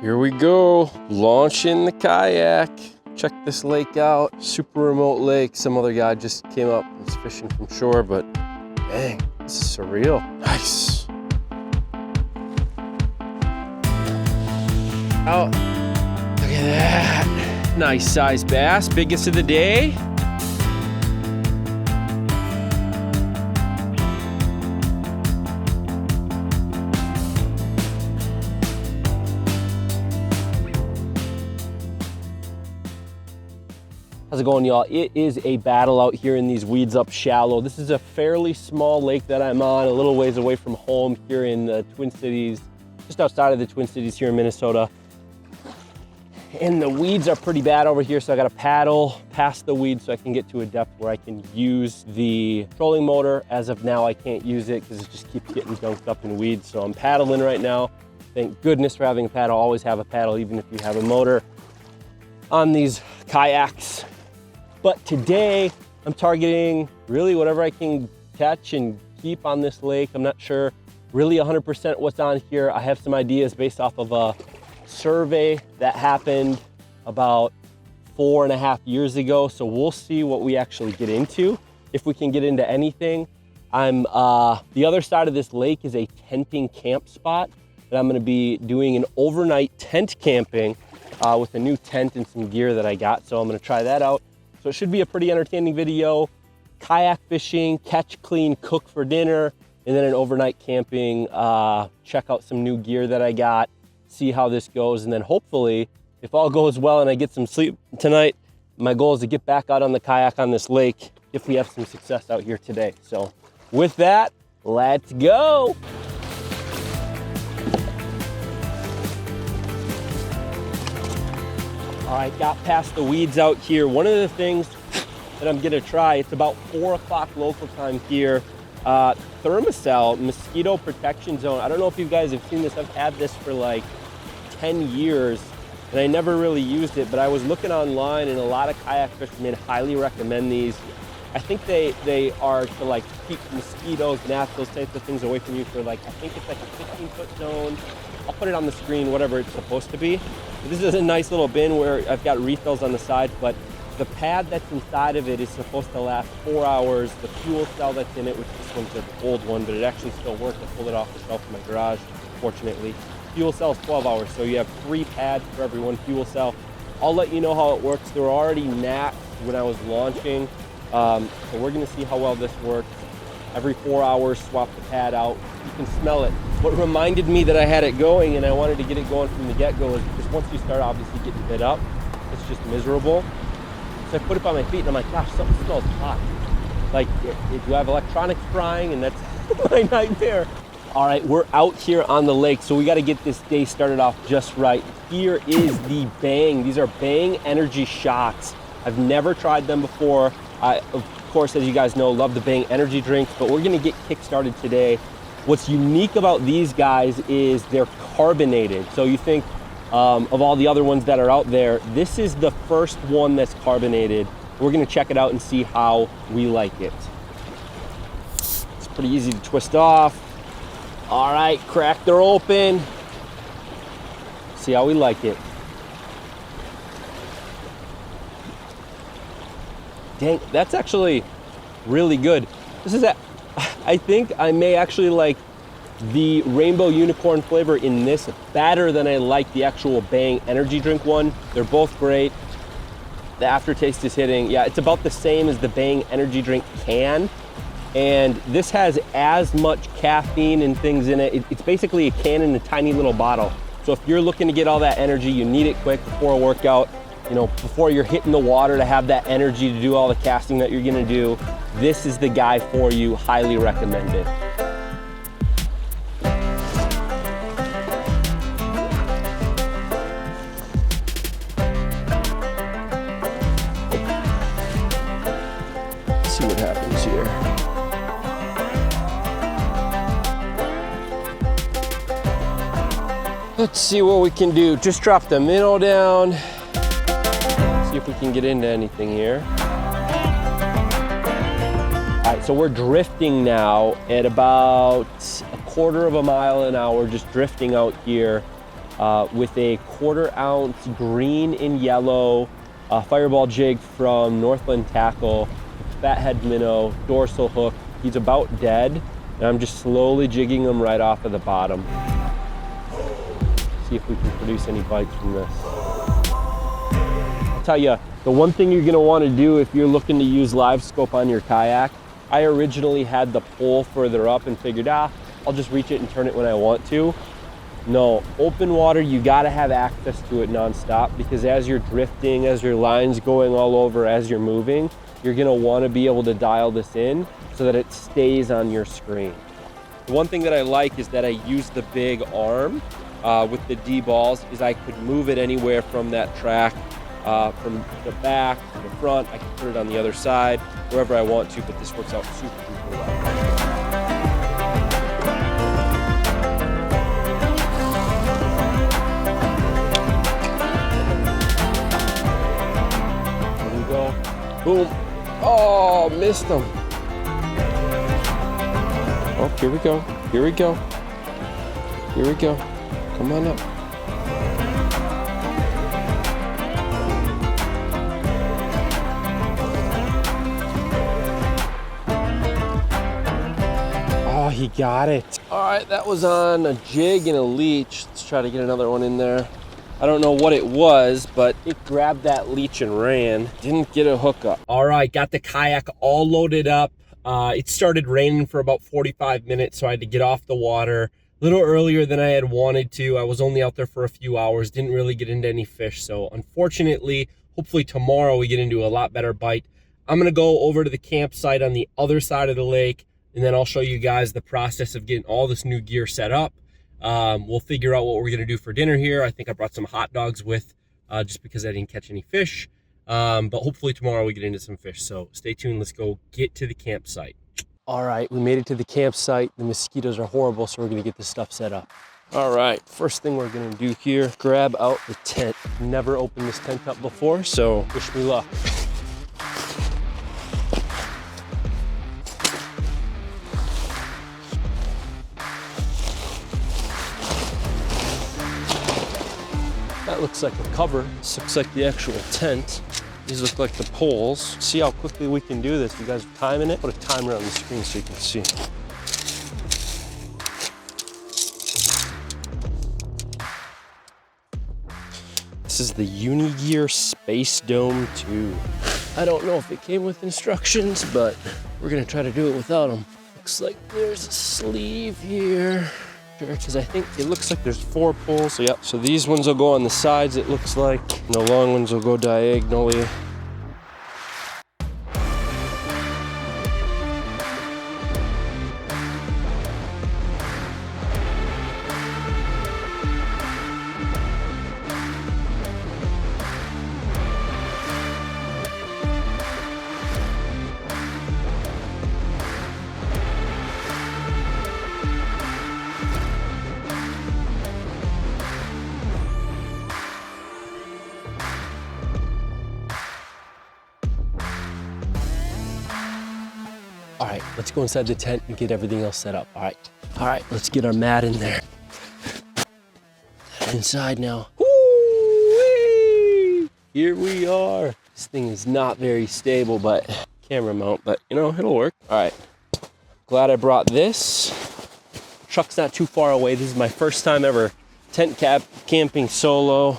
Here we go, launching the kayak. Check this lake out, super remote lake. Some other guy just came up and was fishing from shore, but dang, this is surreal. Nice. Oh, look at that. Nice size bass, biggest of the day. How's it going, y'all? It is a battle out here in these weeds up shallow. This is a fairly small lake that I'm on, a little ways away from home here in the Twin Cities, just outside of the Twin Cities here in Minnesota. And the weeds are pretty bad over here, so I gotta paddle past the weeds so I can get to a depth where I can use the trolling motor. As of now, I can't use it because it just keeps getting dunked up in weeds. So I'm paddling right now. Thank goodness for having a paddle. Always have a paddle, even if you have a motor on these kayaks. But today I'm targeting really whatever I can catch and keep on this lake. I'm not sure really 100% what's on here. I have some ideas based off of a survey that happened about 4.5 years ago. So we'll see what we actually get into, if we can get into anything. The other side of this lake is a tenting camp spot that I'm gonna be doing an overnight tent camping with a new tent and some gear that I got. So I'm gonna try that out. So it should be a pretty entertaining video. Kayak fishing, catch, clean, cook for dinner, and then an overnight camping, check out some new gear that I got, see how this goes, and then hopefully, if all goes well and I get some sleep tonight, my goal is to get back out on the kayak on this lake if we have some success out here today. So with that, let's go. All right, got past the weeds out here. One of the things that I'm gonna try, it's about 4 o'clock local time here, Thermacell mosquito protection zone. I don't know if you guys have seen this. I've had this for like 10 years and I never really used it, but I was looking online and a lot of kayak fishermen highly recommend these. I think they are to like keep mosquitoes, gnats, those types of things away from you for like, I think it's like a 15-foot zone. I'll put it on the screen, whatever it's supposed to be. This is a nice little bin where I've got refills on the side, but the pad that's inside of it is supposed to last 4 hours. The fuel cell that's in it, which this one's an old one, but it actually still works. I pulled it off the shelf in my garage, fortunately. Fuel cell is 12 hours, so you have 3 pads for every 1 fuel cell. I'll let you know how it works. There were already gnats when I was launching, so we're gonna see how well this works. Every 4 hours, swap the pad out. You can smell it. What reminded me that I had it going and I wanted to get it going from the get-go is because once you start obviously getting bit up, it's just miserable. So I put it by my feet and I'm like, gosh, something smells hot. Like, you have electronics frying, and that's my nightmare. All right, we're out here on the lake, so we got to get this day started off just right. Here is the Bang. These are Bang energy shots. I've never tried them before. Of course, as you guys know, love the Bang energy drinks, but we're gonna get kick-started today. What's unique about these guys is they're carbonated. So you think of all the other ones that are out there, this is the first one that's carbonated. We're gonna check it out and see how we like it. It's pretty easy to twist off. All right, crack, they're open. See how we like it. Dang, that's actually really good. This is, I think I may actually like the rainbow unicorn flavor in this better than I like the actual Bang energy drink one. They're both great. The aftertaste is hitting. Yeah, it's about the same as the Bang energy drink can. And this has as much caffeine and things in it. It's basically a can in a tiny little bottle. So if you're looking to get all that energy, you need it quick before a workout, you know, before you're hitting the water to have that energy to do all the casting that you're gonna do, this is the guy for you. Highly recommended. Let's see what happens here. Let's see what we can do. Just drop the minnow down. See if we can get into anything here. All right, so we're drifting now at about 1/4 of a mile an hour, just drifting out here. with a 1/4 ounce green and yellow fireball jig from Northland Tackle, fathead minnow, dorsal hook. He's about dead, and I'm just slowly jigging him right off of the bottom. See if we can produce any bites from this. I'll tell you, the one thing you're gonna wanna do if you're looking to use Livescope on your kayak, I originally had the pole further up and figured, I'll just reach it and turn it when I want to. No, open water, you gotta have access to it nonstop, because as you're drifting, as your line's going all over, as you're moving, you're gonna wanna be able to dial this in so that it stays on your screen. The one thing that I like is that I use the big arm with the D balls, is I could move it anywhere from that track, from the back to the front. I can put it on the other side, wherever I want to, but this works out super well. Boom. Oh, missed him. Oh, here we go. Here we go. Here we go. Come on up. Oh, he got it. All right, that was on a jig and a leech. Let's try to get another one in there. I don't know what it was, but it grabbed that leech and ran. Didn't get a hookup. All right, got the kayak all loaded up. It started raining for about 45 minutes, so I had to get off the water a little earlier than I had wanted to. I was only out there for a few hours, didn't really get into any fish. So unfortunately, hopefully tomorrow we get into a lot better bite. I'm gonna go over to the campsite on the other side of the lake, and then I'll show you guys the process of getting all this new gear set up. We'll figure out what we're gonna do for dinner here. I think I brought some hot dogs with, just because I didn't catch any fish. But hopefully tomorrow we get into some fish. So stay tuned, let's go get to the campsite. All right, we made it to the campsite. The mosquitoes are horrible, so we're gonna get this stuff set up. All right, first thing we're gonna do here, grab out the tent. Never opened this tent up before, so wish me luck. That looks like a cover. This looks like the actual tent. These look like the poles. See how quickly we can do this. You guys are timing it? Put a timer on the screen so you can see. This is the Unigear Space Dome 2. I don't know if it came with instructions, but we're gonna try to do it without them. Looks like there's a sleeve here. Because I think it looks like there's 4 poles. So, yep. So these ones will go on the sides, it looks like. And the long ones will go diagonally. All right, let's go inside the tent and get everything else set up. All right, let's get our mat in there. Inside now. Woo-wee! Here we are. This thing is not very stable, but camera mount, but you know, it'll work. All right, glad I brought this. Truck's not too far away. This is my first time ever tent camping solo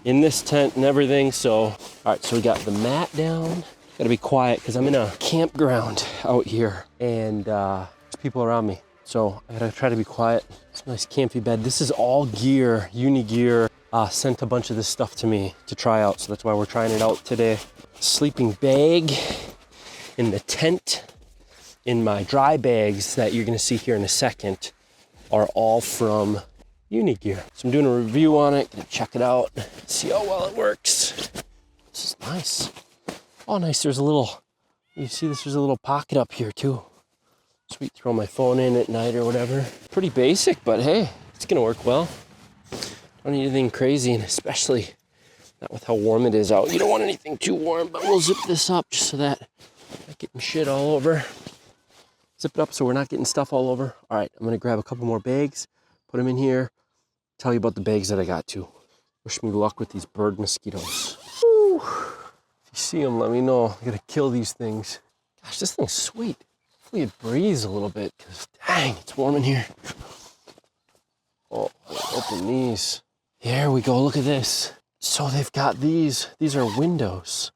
in this tent and everything. So, all right, so we got the mat down. Gotta be quiet because I'm in a campground out here and there's people around me. So I gotta try to be quiet. It's a nice campy bed. This is all gear. Unigear sent a bunch of this stuff to me to try out. So that's why we're trying it out today. Sleeping bag in the tent. In my dry bags that you're gonna see here in a second are all from Unigear. So I'm doing a review on it, gonna check it out, see how well it works. This is nice. Oh, nice, there's a little, you see this, there's a little pocket up here too. Sweet, throw my phone in at night or whatever. Pretty basic, but hey, it's gonna work well. Don't need anything crazy, and especially not with how warm it is out. You don't want anything too warm, but we'll zip this up just so that I'm not getting shit all over. Zip it up so we're not getting stuff all over. All right, I'm gonna grab a couple more bags, put them in here, tell you about the bags that I got too. Wish me luck with these bird mosquitoes. Woo. If you see them, let me know. I gotta kill these things. Gosh, this thing's sweet. Hopefully it breathes a little bit, because dang, it's warm in here. Oh, open these. Here we go, look at this. So they've got these are windows.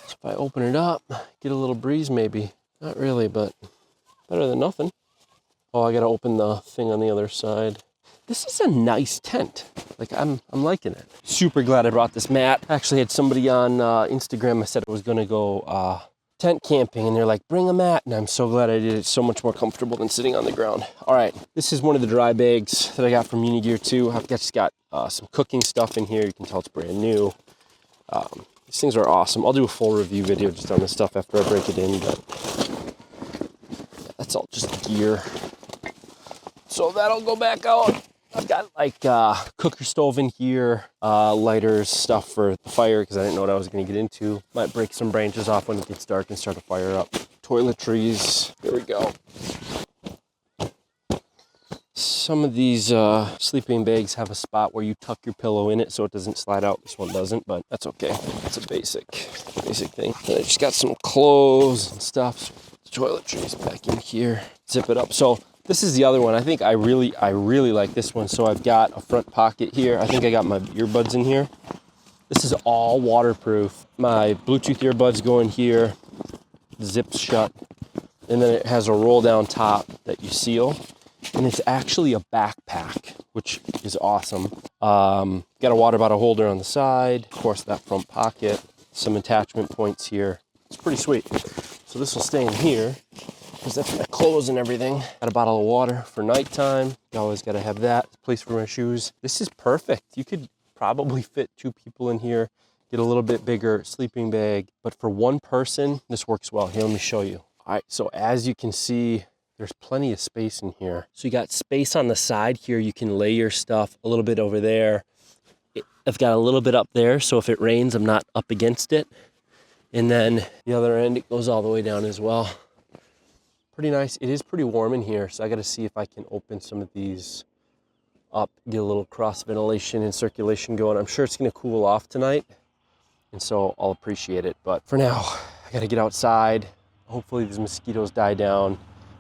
So if I open it up, get a little breeze maybe. Not really, but better than nothing. Oh, I gotta open the thing on the other side. This is a nice tent. Like, I'm liking it. Super glad I brought this mat. I actually had somebody on Instagram. I said I was gonna go tent camping, and they're like, bring a mat. And I'm so glad I did. It's so much more comfortable than sitting on the ground. All right, this is one of the dry bags that I got from Unigear too. I've just got some cooking stuff in here. You can tell it's brand new. These things are awesome. I'll do a full review video just on this stuff after I break it in, but that's all just gear. So that'll go back out. I've got like cooker stove in here, lighters, stuff for the fire, because I didn't know what I was going to get into. Might break some branches off when it gets dark and start a fire up. Toiletries. There we go. Some of these sleeping bags have a spot where you tuck your pillow in it so it doesn't slide out. This one doesn't, but that's okay. It's a basic thing. And I just got some clothes and stuff. Toiletries back in here. Zip it up. So this is the other one. I think I really like this one. So I've got a front pocket here. I think I got my earbuds in here. This is all waterproof. My Bluetooth earbuds go in here. Zips shut. And then it has a roll down top that you seal. And it's actually a backpack, which is awesome. Got a water bottle holder on the side. Of course, that front pocket. Some attachment points here. It's pretty sweet. So this will stay in here, because that's my clothes and everything. Got a bottle of water for nighttime. You always got to have that. Place for my shoes. This is perfect. You could probably fit 2 people in here. Get a little bit bigger sleeping bag. But for 1 person, this works well. Here, let me show you. All right, so as you can see, there's plenty of space in here. So you got space on the side here. You can lay your stuff a little bit over there. I've got a little bit up there, so if it rains, I'm not up against it. And then the other end, it goes all the way down as well. Pretty nice. It is pretty warm in here, so I got to see if I can open some of these up, get a little cross ventilation and circulation going. I'm sure it's going to cool off tonight, and so I'll appreciate it. But for now, I got to get outside. Hopefully these mosquitoes die down,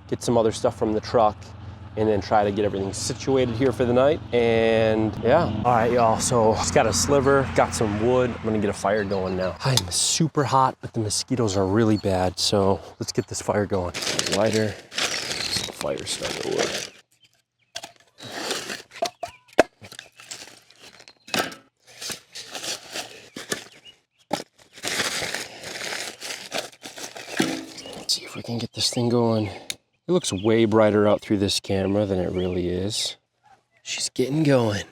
get some other stuff from the truck, and then try to get everything situated here for the night. And yeah, all right, y'all. So just got a sliver, got some wood. I'm gonna get a fire going now. I'm super hot, but the mosquitoes are really bad. So let's get this fire going. Lighter, fire starter wood. Let's see if we can get this thing going. It looks way brighter out through this camera than it really is. She's getting going.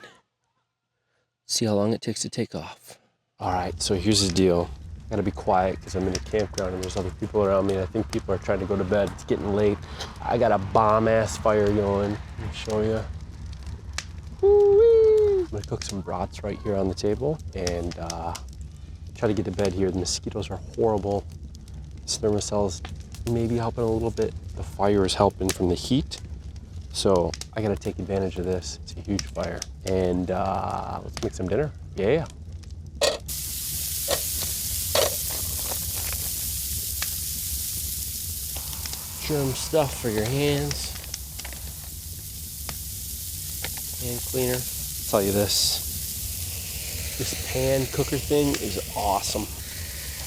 See how long it takes to take off. All right, so here's the deal. I gotta be quiet because I'm in a campground and there's other people around me. I think people are trying to go to bed. It's getting late. I got a bomb-ass fire going. Let me show you. Woo-wee. I'm gonna cook some brats right here on the table and try to get to bed here. The mosquitoes are horrible. This thermocell's maybe helping a little bit. The fire is helping from the heat. So I gotta take advantage of this. It's a huge fire. And let's make some dinner. Yeah. Germ stuff for your hands. Hand cleaner. I'll tell you this pan cooker thing is awesome. I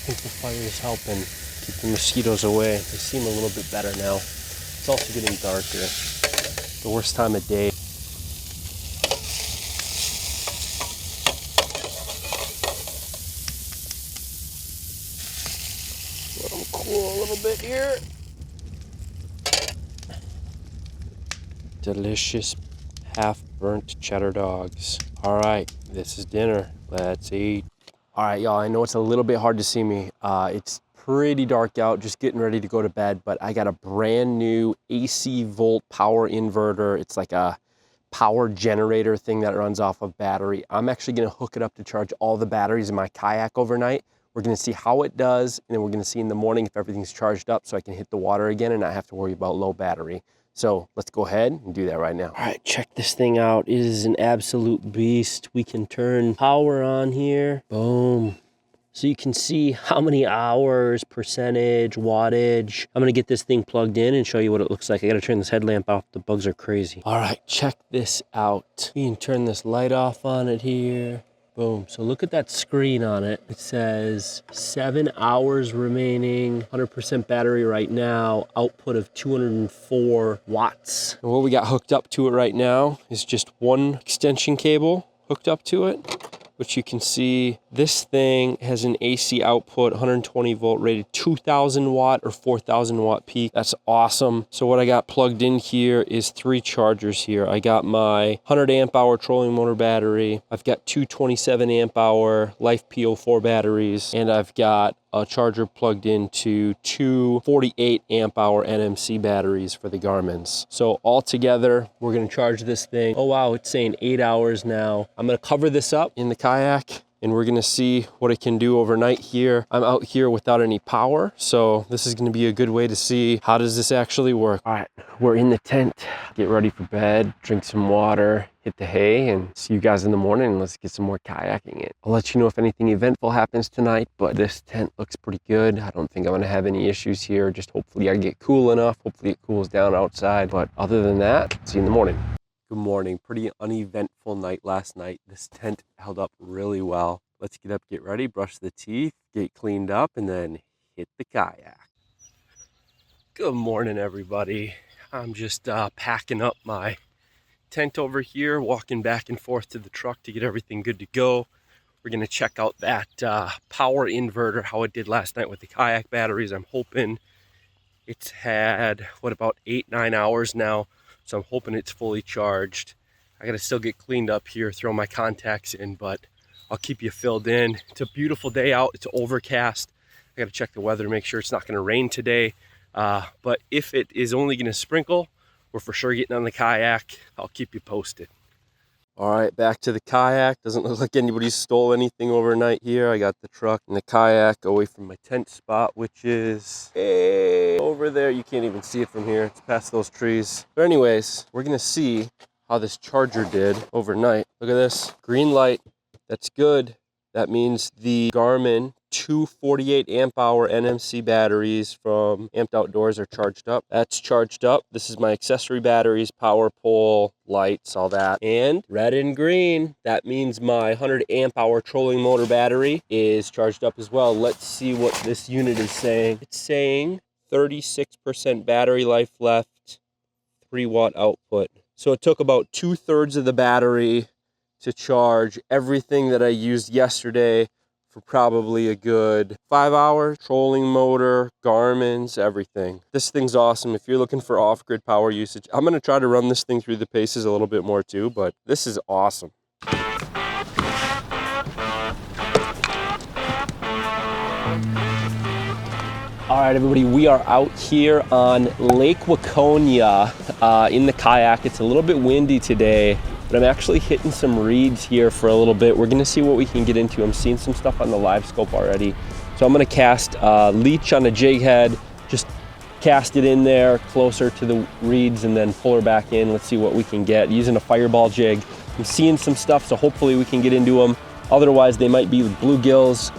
think the fire is helping keep the mosquitoes away. They seem a little bit better now. It's also getting darker. The worst time of day. Let them cool a little bit here. Delicious half-burnt cheddar dogs. All right, this is dinner. Let's eat. All right, y'all, I know it's a little bit hard to see me. It's pretty dark out, just getting ready to go to bed, but I got a brand new AC volt power inverter. It's like a power generator thing that runs off of battery. I'm actually gonna hook it up to charge all the batteries in my kayak overnight. We're gonna see how it does, and then we're gonna see in the morning if everything's charged up so I can hit the water again and not have to worry about low battery. So let's go ahead and do that right now. All right, check this thing out. It is an absolute beast. We can turn power on here. Boom. So you can see how many hours, percentage, wattage. I'm gonna get this thing plugged in and show you what it looks like. I gotta turn this headlamp off. The bugs are crazy. All right, check this out. You can turn this light off on it here. Boom. So look at that screen on it. It says 7 hours remaining, 100% battery right now, output of 204 watts. And what we got hooked up to it right now is just one extension cable hooked up to it, which you can see this thing has an AC output, 120 volt rated, 2000 watt or 4000 watt peak. That's awesome. So what I got plugged in here is 3 chargers here. I got my 100 amp hour trolling motor battery. I've got 2 27 amp hour Life PO4 batteries, and I've got a charger plugged into 2 48 amp hour NMC batteries for the Garmin's. So all together, we're gonna charge this thing. Oh wow, it's saying 8 hours now. I'm gonna cover this up in the kayak and we're gonna see what it can do overnight here. I'm out here without any power, so this is gonna be a good way to see how does this actually work. All right, we're in the tent. Get ready for bed, drink some water, hit the hay, and see you guys in the morning, and let's get some more kayaking in. I'll let you know if anything eventful happens tonight, but this tent looks pretty good. I don't think I'm gonna have any issues here. Just hopefully I get cool enough. Hopefully it cools down outside, but other than that, see you in the morning. Good morning. Pretty uneventful night last night. This tent held up really well. Let's get up, get ready, brush the teeth, get cleaned up, and then hit the kayak. Good morning, everybody. I'm just packing up my tent over here, walking back and forth to the truck to get everything good to go. We're gonna check out that power inverter, how it did last night with the kayak batteries. I'm hoping it's had, what, about 8-9 hours now. So I'm hoping it's fully charged. I gotta still get cleaned up here, throw my contacts in, but I'll keep you filled in. It's a beautiful day out. It's overcast. I gotta check the weather to make sure it's not gonna rain today. But if it is only gonna sprinkle, we're for sure getting on the kayak. I'll keep you posted. All right, back to the kayak. Doesn't look like anybody stole anything overnight here. I got the truck and the kayak away from my tent spot, which is over there. You can't even see it from here. It's past those trees. But anyways, we're gonna see how this charger did overnight. Look at this, green light. That's good. That means the Garmin 248 amp hour NMC batteries from Amped Outdoors are charged up. That's charged up. This is my accessory batteries, power pole, lights, all that. And red and green, that means my 100 amp hour trolling motor battery is charged up as well. Let's see what this unit is saying. It's saying 36% battery life left, 3 watt output. So it took about 2/3 of the battery to charge everything that I used yesterday for probably a good 5 hours. Trolling motor, Garmin's, everything. This thing's awesome. If you're looking for off-grid power usage, I'm gonna try to run this thing through the paces a little bit more too, but this is awesome. All right, everybody, we are out here on Lake Waconia in the kayak. It's a little bit windy today, but I'm actually hitting some reeds here for a little bit. We're gonna see what we can get into. I'm seeing some stuff on the Livescope already. So I'm gonna cast leech on a jig head, just cast it in there closer to the reeds and then pull her back in. Let's see what we can get using a fireball jig. I'm seeing some stuff, so hopefully we can get into them. Otherwise, they might be bluegills.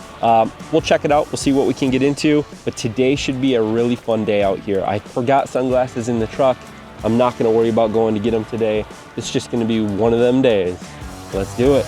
We'll check it out. We'll see what we can get into. But today should be a really fun day out here. I forgot sunglasses in the truck. I'm not gonna worry about going to get them today. It's just gonna be one of them days. Let's do it.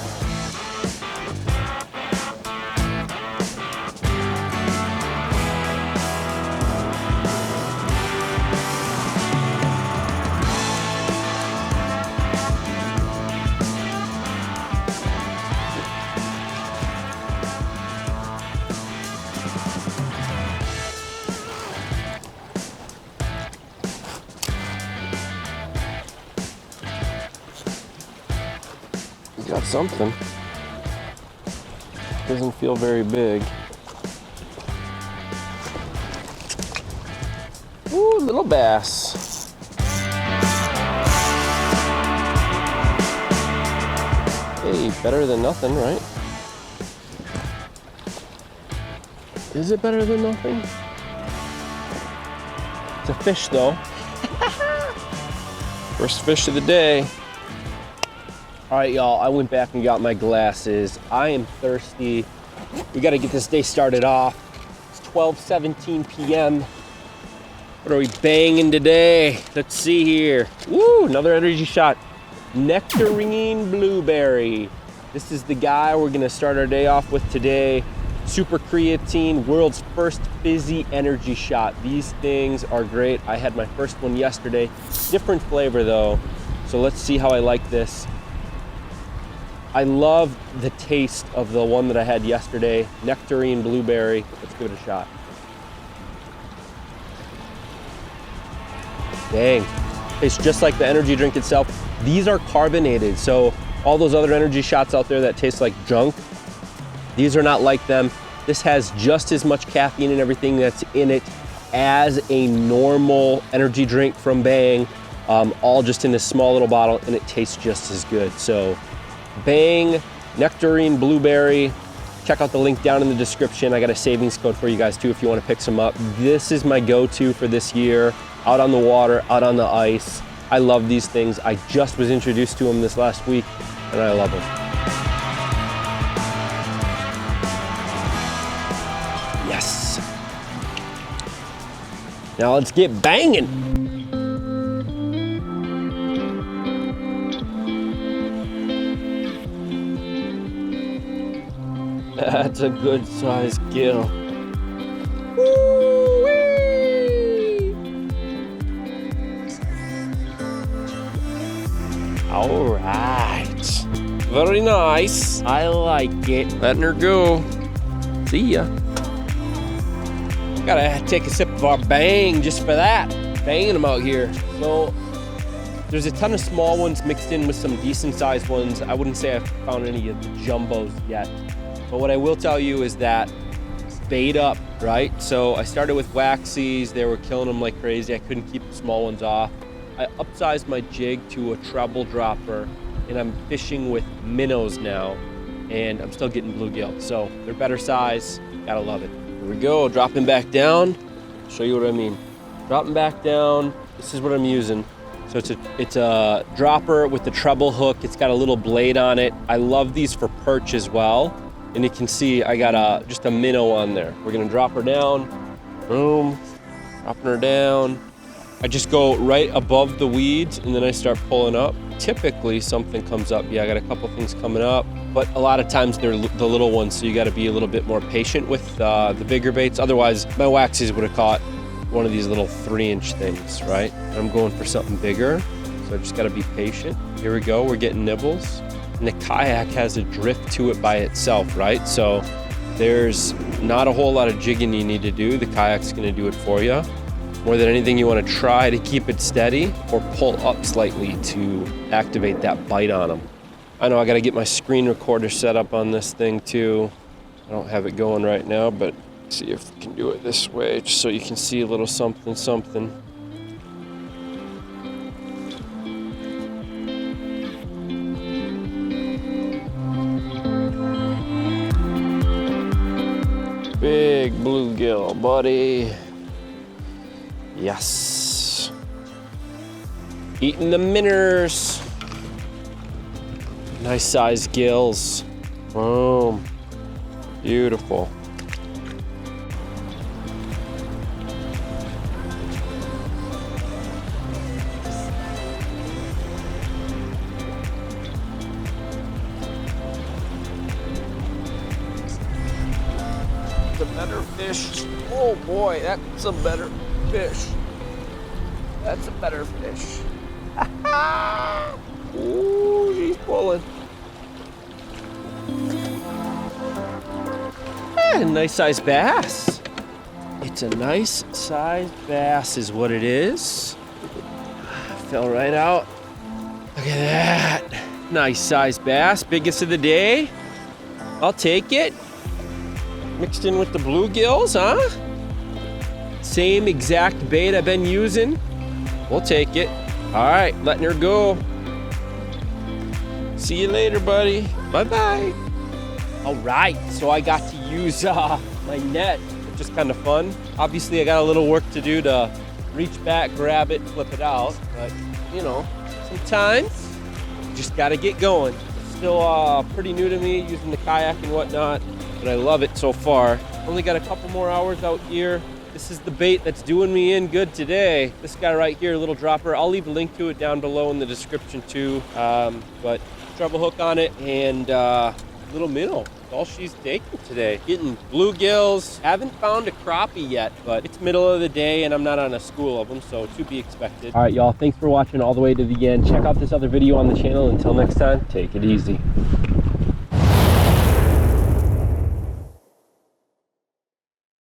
Got something. Doesn't feel very big. Ooh, little bass. Hey, better than nothing, right? Is it better than nothing? It's a fish though. First fish of the day. All right, y'all, I went back and got my glasses. I am thirsty. We gotta get this day started off. It's 12:17 p.m. What are we banging today? Let's see here. Woo, another energy shot. Nectarine blueberry. This is the guy we're gonna start our day off with today. Super creatine, world's first fizzy energy shot. These things are great. I had my first one yesterday. Different flavor though. So let's see how I like this. I love the taste of the one that I had yesterday. Nectarine blueberry. Let's give it a shot. Dang, tastes just like the energy drink itself. These are carbonated, so all those other energy shots out there that taste like junk, these are not like them. This has just as much caffeine and everything that's in it as a normal energy drink from Bang, all just in this small little bottle, and it tastes just as good. So Bang, Nectarine Blueberry, check out the link down in the description. I got a savings code for you guys too if you want to pick some up. This is my go-to for this year, out on the water, out on the ice. I love these things. I just was introduced to them this last week, and I love them. Yes. Now let's get banging. That's a good sized gill. Woo-wee. All right. Very nice. I like it. Letting her go. See ya. Gotta take a sip of our Bang just for that. Banging them out here. So there's a ton of small ones mixed in with some decent sized ones. I wouldn't say I've found any of the jumbos yet. But what I will tell you is that bait up, right? So I started with waxies. They were killing them like crazy. I couldn't keep the small ones off. I upsized my jig to a treble dropper, and I'm fishing with minnows now, and I'm still getting bluegill. So they're better size. Gotta love it. Here we go, dropping back down. I'll show you what I mean. Dropping back down. This is what I'm using. So it's a dropper with the treble hook. It's got a little blade on it. I love these for perch as well. And you can see I got just a minnow on there. We're gonna drop her down. Boom, dropping her down. I just go right above the weeds and then I start pulling up. Typically something comes up. Yeah, I got a couple things coming up, but a lot of times they're the little ones, so you gotta be a little bit more patient with the bigger baits. Otherwise, my waxies would have caught one of these little 3-inch things, right? I'm going for something bigger, so I just gotta be patient. Here we go, we're getting nibbles. And the kayak has a drift to it by itself, right? So there's not a whole lot of jigging you need to do. The kayak's gonna do it for you. More than anything, you wanna try to keep it steady or pull up slightly to activate that bite on them. I know I gotta get my screen recorder set up on this thing too. I don't have it going right now, but see if we can do it this way, just so you can see a little something, something. Big bluegill, buddy. Yes. Eating the minnows. Nice sized gills. Boom. Beautiful. A better fish. Oh boy, that's a better fish. That's a better fish. Ooh, she's pulling. Nice sized bass. It's a nice sized bass is what it is. Fell right out. Look at that. Nice sized bass, biggest of the day. I'll take it. Mixed in with the bluegills, huh? Same exact bait I've been using. We'll take it. All right, letting her go. See you later, buddy. Bye-bye. All right, so I got to use my net, which is kind of fun. Obviously, I got a little work to do to reach back, grab it, flip it out. But, you know, Sometimes you just gotta get going. Still pretty new to me using the kayak and whatnot, but I love it so far. Only got a couple more hours out here. This is the bait that's doing me in good today. This guy right here, little dropper. I'll leave a link to it down below in the description too. But treble hook on it and little minnow. That's all she's taking today. Getting bluegills. Haven't found a crappie yet, but it's middle of the day and I'm not on a school of them, so to be expected. All right, y'all, thanks for watching all the way to the end. Check out this other video on the channel. Until next time, take it easy.